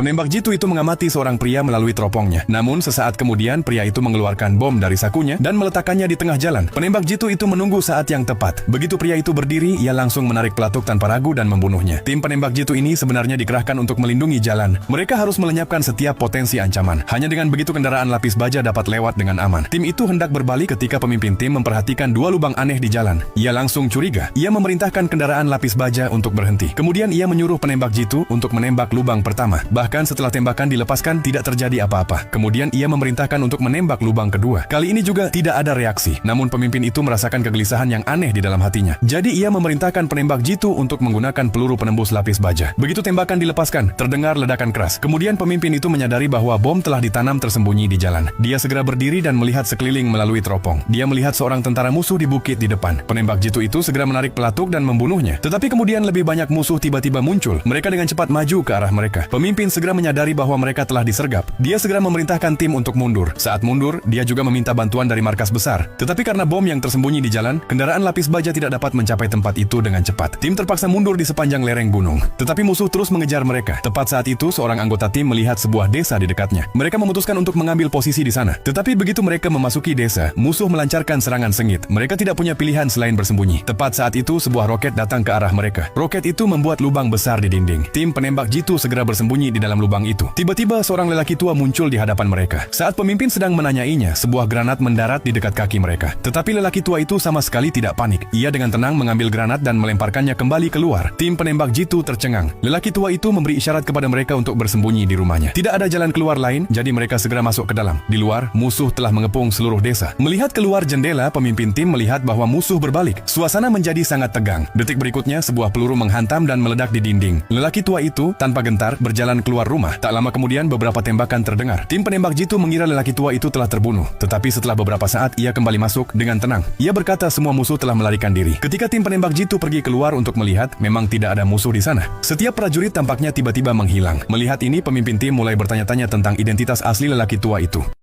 Penembak jitu itu mengamati seorang pria melalui teropongnya. Namun sesaat kemudian pria itu mengeluarkan bom dari sakunya dan meletakkannya di tengah jalan. Penembak jitu itu menunggu saat yang tepat. Begitu pria itu berdiri, ia langsung menarik pelatuk tanpa ragu dan membunuhnya. Tim penembak jitu ini sebenarnya dikerahkan untuk melindungi jalan. Mereka harus melenyapkan setiap potensi ancaman. Hanya dengan begitu kendaraan lapis baja dapat lewat dengan aman. Tim itu hendak berbalik ketika pemimpin tim memperhatikan dua lubang aneh di jalan. Ia langsung curiga. Ia memerintahkan kendaraan lapis baja untuk berhenti. Kemudian ia menyuruh penembak jitu untuk menembak lubang pertama. Bahkan setelah tembakan dilepaskan, tidak terjadi apa-apa. Kemudian ia memerintahkan untuk menembak lubang kedua. Kali ini juga tidak ada reaksi. Namun pemimpin itu merasakan kegelisahan yang aneh di dalam hatinya. Jadi ia memerintahkan penembak jitu untuk menggunakan peluru penembus lapis baja. Begitu tembakan dilepaskan, terdengar ledakan keras. Kemudian pemimpin itu menyadari bahwa bom telah ditanam tersembunyi di jalan. Dia segera berdiri dan melihat sekeliling melalui teropong. Dia melihat seorang tentara musuh di bukit di depan. Penembak jitu itu segera menarik pelatuk dan membunuhnya. Tetapi kemudian lebih banyak musuh tiba-tiba muncul. Mereka dengan cepat maju ke arah mereka. Pemimpin segera menyadari bahwa mereka telah disergap. Dia segera memerintahkan tim untuk mundur. Saat mundur, dia juga meminta bantuan dari markas besar. Tetapi karena bom yang tersembunyi di jalan, kendaraan lapis baja tidak dapat mencapai tempat itu dengan cepat. Tim terpaksa mundur di sepanjang lereng gunung. Tetapi musuh terus mengejar mereka. Tepat saat itu, seorang anggota tim melihat sebuah desa di dekatnya. Mereka memutuskan untuk mengambil posisi di sana. Tetapi begitu mereka memasuki desa, musuh melancarkan serangan sengit. Mereka tidak punya pilihan selain bersembunyi. Tepat saat itu, sebuah roket datang ke arah mereka. Roket itu membuat lubang besar di dinding. Tim penembak jitu segera bersembunyi di dalam lubang itu. Tiba-tiba seorang lelaki tua muncul di hadapan mereka. Saat pemimpin sedang menanyainya, sebuah granat mendarat di dekat kaki mereka. Tetapi lelaki tua itu sama sekali tidak panik. Ia dengan tenang mengambil granat dan melemparkannya kembali keluar. Tim penembak jitu tercengang. Lelaki tua itu memberi isyarat kepada mereka untuk bersembunyi di rumahnya. Tidak ada jalan keluar lain, jadi mereka segera masuk ke dalam. Di luar, musuh telah mengepung seluruh desa. Melihat keluar jendela, pemimpin tim melihat bahwa musuh berbalik. Suasana menjadi sangat tegang. Detik berikutnya, sebuah peluru menghantam dan meledak di dinding. Lelaki tua itu, tanpa gentar, berjalan keluar rumah. Tak lama kemudian, beberapa tembakan terdengar. Tim penembak jitu mengira lelaki tua itu telah terbunuh. Tetapi setelah beberapa saat, ia kembali masuk dengan tenang. Ia berkata semua musuh telah melarikan diri. Ketika tim penembak jitu pergi keluar untuk melihat, memang tidak ada musuh di sana. Setiap prajurit tampaknya tiba-tiba menghilang. Melihat ini, pemimpin tim mulai bertanya-tanya tentang identitas asli lelaki tua itu.